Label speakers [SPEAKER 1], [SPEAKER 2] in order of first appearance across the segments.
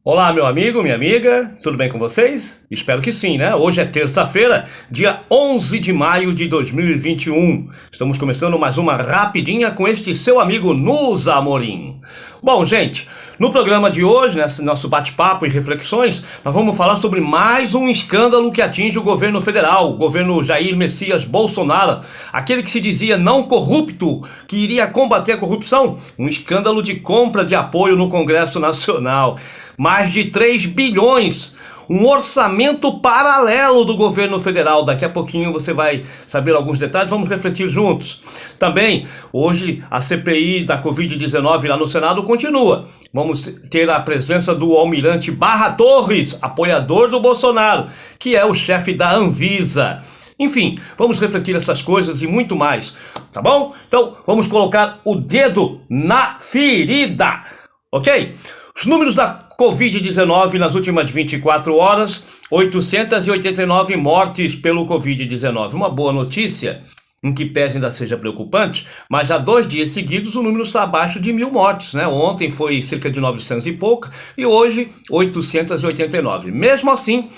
[SPEAKER 1] Olá, meu amigo, minha amiga, tudo bem com vocês? Espero que sim, né? Hoje é terça-feira, dia 11 de maio de 2021. Estamos começando mais uma rapidinha com este seu amigo Nusa Amorim. Bom, gente, no programa de hoje, nesse nosso bate-papo e reflexões, nós vamos falar sobre mais um escândalo que atinge o governo federal, o governo Jair Messias Bolsonaro, aquele que se dizia não corrupto, que iria combater a corrupção, um escândalo de compra de apoio no Congresso Nacional. Mais de 3 bilhões, um orçamento paralelo do governo federal. Daqui a pouquinho você vai saber alguns detalhes, vamos refletir juntos. Também, hoje, a CPI da Covid-19 lá no Senado continua. Vamos ter a presença do almirante Barra Torres, apoiador do Bolsonaro, que é o chefe da Anvisa. Enfim, vamos refletir essas coisas e muito mais, tá bom? Então, vamos colocar o dedo na ferida, ok? Os números da Covid-19 nas últimas 24 horas, 889 mortes pelo Covid-19. Uma boa notícia, em que pese ainda seja preocupante, mas já 2 dias seguidos o número está abaixo de 1.000 mortes, né? Ontem foi cerca de 900 e pouco e hoje 889. Mesmo assim,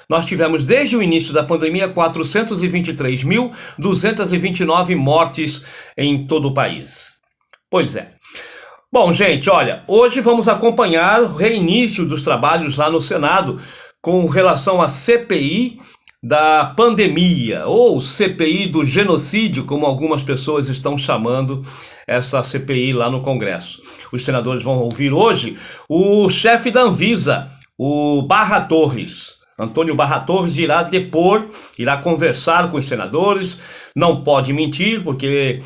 [SPEAKER 1] nós tivemos desde o início da pandemia 423.229 mortes em todo o país. Pois é. Bom, gente, olha, hoje vamos acompanhar o reinício dos trabalhos lá no Senado com relação à CPI da pandemia, ou CPI do genocídio, como algumas pessoas estão chamando essa CPI lá no Congresso. Os senadores vão ouvir hoje o chefe da Anvisa, o Barra Torres. Antônio Barra Torres irá depor, irá conversar com os senadores, não pode mentir, porque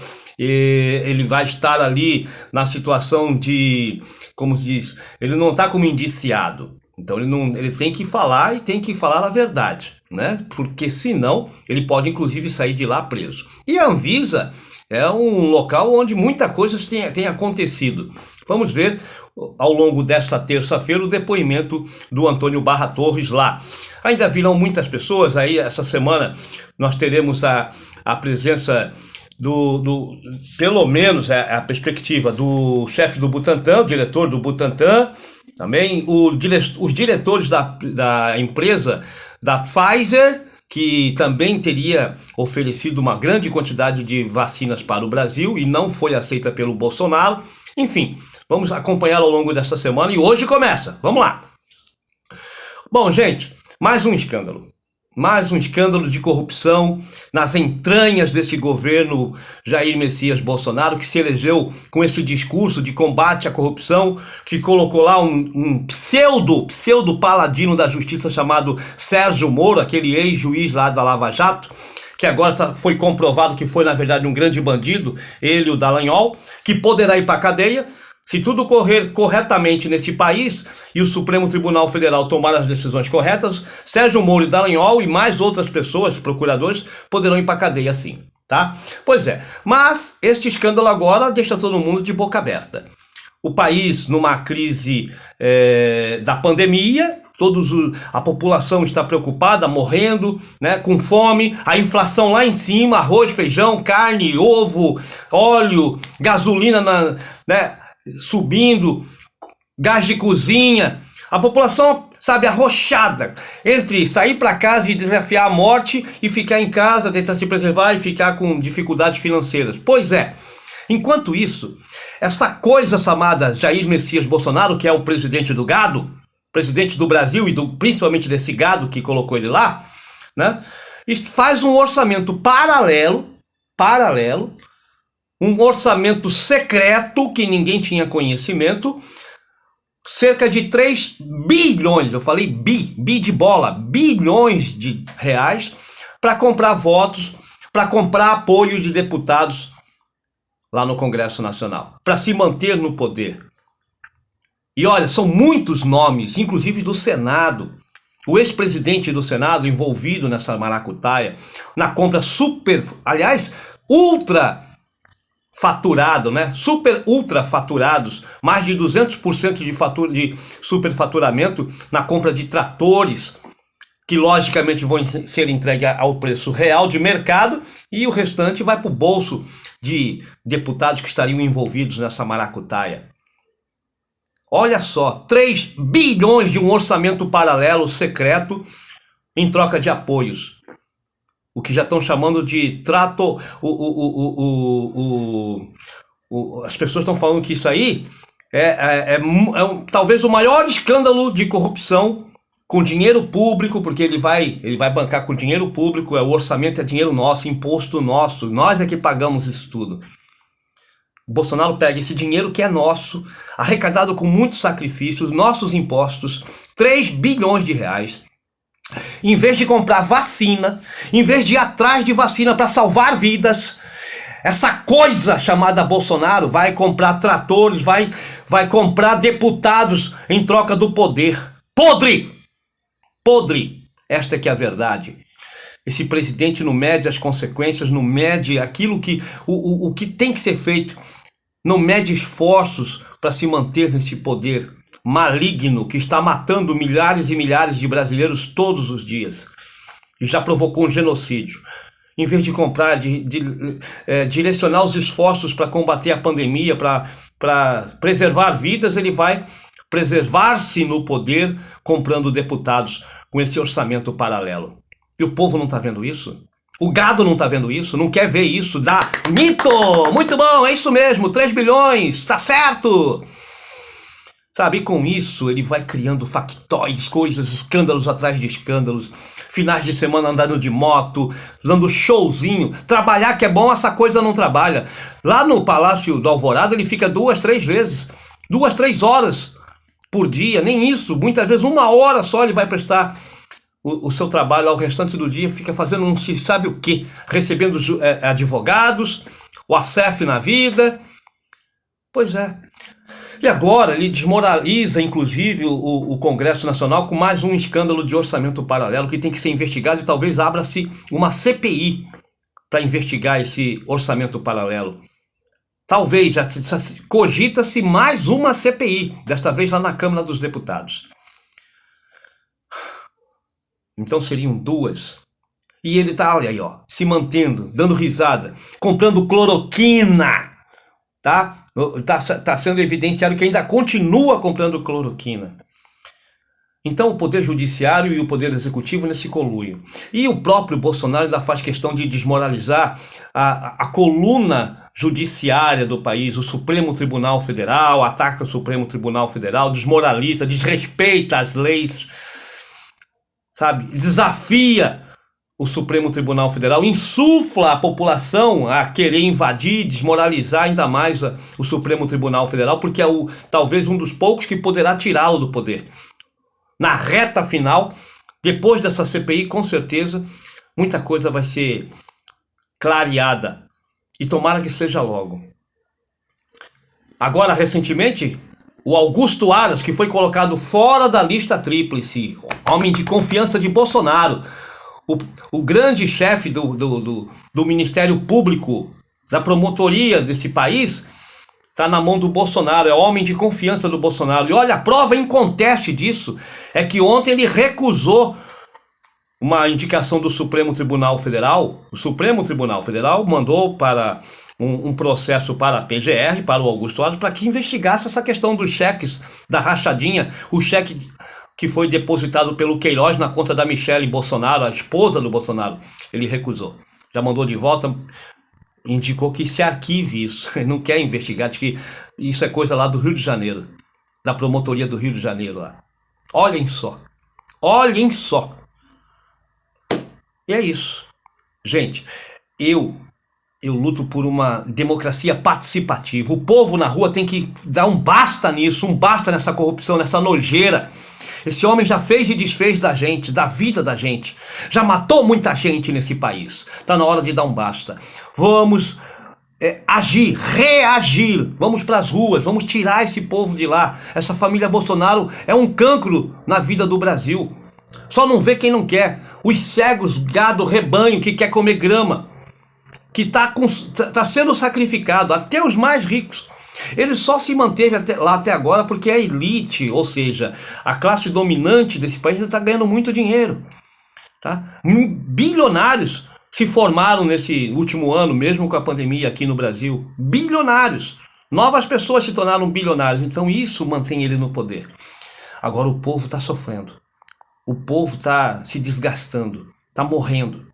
[SPEAKER 1] ele vai estar ali na situação de, como se diz, ele não está como indiciado. Então ele tem que falar e tem que falar a verdade, né? Porque senão ele pode inclusive sair de lá preso. E a Anvisa é um local onde muita coisa tem acontecido. Vamos ver ao longo desta terça-feira o depoimento do Antônio Barra Torres lá. Ainda virão muitas pessoas aí, essa semana nós teremos a presença pelo menos a perspectiva do chefe do Butantan, o diretor do Butantan, também os diretores da empresa da Pfizer, que também teria oferecido uma grande quantidade de vacinas para o Brasil e não foi aceita pelo Bolsonaro. Enfim, vamos acompanhar ao longo desta semana e hoje começa. Vamos lá. Bom, gente, mais um escândalo. Mais um escândalo de corrupção nas entranhas desse governo Jair Messias Bolsonaro, que se elegeu com esse discurso de combate à corrupção, que colocou lá um pseudo paladino da justiça chamado Sérgio Moro, aquele ex-juiz lá da Lava Jato, que agora foi comprovado que foi na verdade um grande bandido, ele e o Dallagnol, que poderá ir para a cadeia. Se tudo correr corretamente nesse país e o Supremo Tribunal Federal tomar as decisões corretas, Sérgio Moro e Dallagnol e mais outras pessoas, procuradores, poderão ir para a cadeia sim, tá? Pois é, mas este escândalo agora deixa todo mundo de boca aberta. O país numa crise da pandemia, a população está preocupada, morrendo, né, com fome, a inflação lá em cima, arroz, feijão, carne, ovo, óleo, gasolina, né, subindo, gás de cozinha, a população, sabe, arrochada entre sair para casa e desafiar a morte e ficar em casa, tentar se preservar e ficar com dificuldades financeiras. Pois é, enquanto isso, essa coisa chamada Jair Messias Bolsonaro, que é o presidente do gado, presidente do Brasil e principalmente desse gado que colocou ele lá, né, faz um orçamento paralelo, um orçamento secreto que ninguém tinha conhecimento, cerca de 3 bilhões, eu falei bi de bola, bilhões de reais, para comprar votos, para comprar apoio de deputados lá no Congresso Nacional, para se manter no poder. E olha, são muitos nomes, inclusive do Senado, o ex-presidente do Senado envolvido nessa maracutaia, na compra ultra faturado, né? Ultra faturados, mais de 200% de superfaturamento na compra de tratores, que logicamente vão ser entregues ao preço real de mercado, e o restante vai para o bolso de deputados que estariam envolvidos nessa maracutaia. Olha só, 3 bilhões de um orçamento paralelo secreto em troca de apoios. O que já estão chamando de trato. As pessoas estão falando que isso aí talvez o maior escândalo de corrupção com dinheiro público, porque ele vai bancar com dinheiro público, o orçamento é dinheiro nosso, imposto nosso, nós é que pagamos isso tudo. O Bolsonaro pega esse dinheiro que é nosso, arrecadado com muitos sacrifícios, nossos impostos, 3 bilhões de reais, em vez de comprar vacina, em vez de ir atrás de vacina para salvar vidas, essa coisa chamada Bolsonaro vai comprar tratores, vai comprar deputados em troca do poder. Podre! Podre! Esta é que é a verdade. Esse presidente não mede as consequências, não mede aquilo que o que tem que ser feito, não mede esforços para se manter nesse poder maligno que está matando milhares e milhares de brasileiros todos os dias e já provocou um genocídio. Em vez de comprar, direcionar os esforços para combater a pandemia, para preservar vidas, ele vai preservar-se no poder comprando deputados com esse orçamento paralelo. E o povo não está vendo isso? O gado não está vendo isso? Não quer ver isso? Dá mito! Muito bom, é isso mesmo, 3 bilhões, tá certo! Sabe, e com isso ele vai criando factoides, coisas, escândalos atrás de escândalos, finais de semana andando de moto, dando showzinho, trabalhar que é bom, essa coisa não trabalha. Lá no Palácio do Alvorada ele fica 2, 3 vezes, 2, 3 horas por dia, nem isso, muitas vezes 1 hora só ele vai prestar o seu trabalho, ao restante do dia fica fazendo não se sabe o que, recebendo advogados, o ACF na vida, pois é. E agora ele desmoraliza, inclusive, o Congresso Nacional com mais um escândalo de orçamento paralelo que tem que ser investigado e talvez abra-se uma CPI para investigar esse orçamento paralelo. Talvez, já cogita-se mais uma CPI, desta vez lá na Câmara dos Deputados. Então seriam 2. E ele tá aí, ó, se mantendo, dando risada, comprando cloroquina, tá? Tá sendo evidenciado que ainda continua comprando cloroquina. Então o Poder Judiciário e o Poder Executivo nesse conluio. E o próprio Bolsonaro ainda faz questão de desmoralizar a coluna judiciária do país, o Supremo Tribunal Federal, ataca o Supremo Tribunal Federal, desmoraliza, desrespeita as leis, sabe? Desafia o Supremo Tribunal Federal, insufla a população a querer invadir, desmoralizar ainda mais o Supremo Tribunal Federal, porque é talvez um dos poucos que poderá tirá-lo do poder. Na reta final, depois dessa CPI, com certeza, muita coisa vai ser clareada. E tomara que seja logo. Agora, recentemente, o Augusto Aras, que foi colocado fora da lista tríplice, homem de confiança de Bolsonaro, o grande chefe do Ministério Público, da promotoria desse país, está na mão do Bolsonaro, é homem de confiança do Bolsonaro. E olha, a prova em conteste disso é que ontem ele recusou uma indicação do Supremo Tribunal Federal. O Supremo Tribunal Federal mandou para um processo para a PGR, para o Augusto Aras, para que investigasse essa questão dos cheques, da rachadinha, o cheque que foi depositado pelo Queiroz na conta da Michele Bolsonaro, a esposa do Bolsonaro. Ele recusou. Já mandou de volta, indicou que se arquive isso. Ele não quer investigar, diz que isso é coisa lá do Rio de Janeiro, da promotoria do Rio de Janeiro lá. Olhem só. Olhem só. E é isso. Gente, eu luto por uma democracia participativa. O povo na rua tem que dar um basta nisso, um basta nessa corrupção, nessa nojeira. Esse homem já fez e desfez da gente, da vida da gente. Já matou muita gente nesse país. Tá na hora de dar um basta. Vamos agir, reagir. Vamos pras ruas, vamos tirar esse povo de lá. Essa família Bolsonaro é um cancro na vida do Brasil. Só não vê quem não quer. Os cegos, gado, rebanho que quer comer grama, que tá sendo sacrificado, até os mais ricos. Ele só se manteve lá até agora porque a elite, ou seja, a classe dominante desse país, está ganhando muito dinheiro. Tá? Bilionários se formaram nesse último ano, mesmo com a pandemia aqui no Brasil. Bilionários. Novas pessoas se tornaram bilionários, então isso mantém ele no poder. Agora o povo está sofrendo. O povo está se desgastando, está morrendo.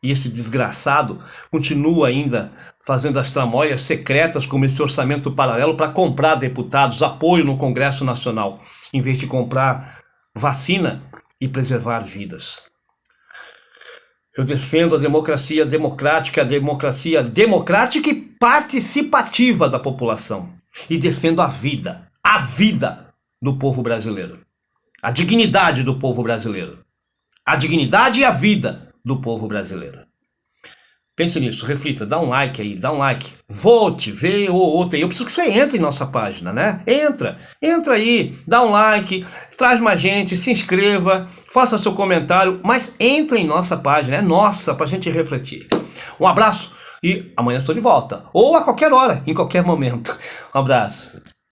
[SPEAKER 1] E esse desgraçado continua ainda fazendo as tramóias secretas como esse orçamento paralelo para comprar deputados, apoio no Congresso Nacional, em vez de comprar vacina e preservar vidas. Eu defendo a democracia democrática e participativa da população. E defendo a vida do povo brasileiro. A dignidade do povo brasileiro. A dignidade e a vida do povo brasileiro. Pense nisso, reflita, dá um like aí, dá um like. Vote, vê ou outra. Eu preciso que você entre em nossa página, né? Entra aí, dá um like, traz mais gente, se inscreva, faça seu comentário, mas entre em nossa página, é nossa, pra gente refletir. Um abraço e amanhã estou de volta. Ou a qualquer hora, em qualquer momento. Um abraço.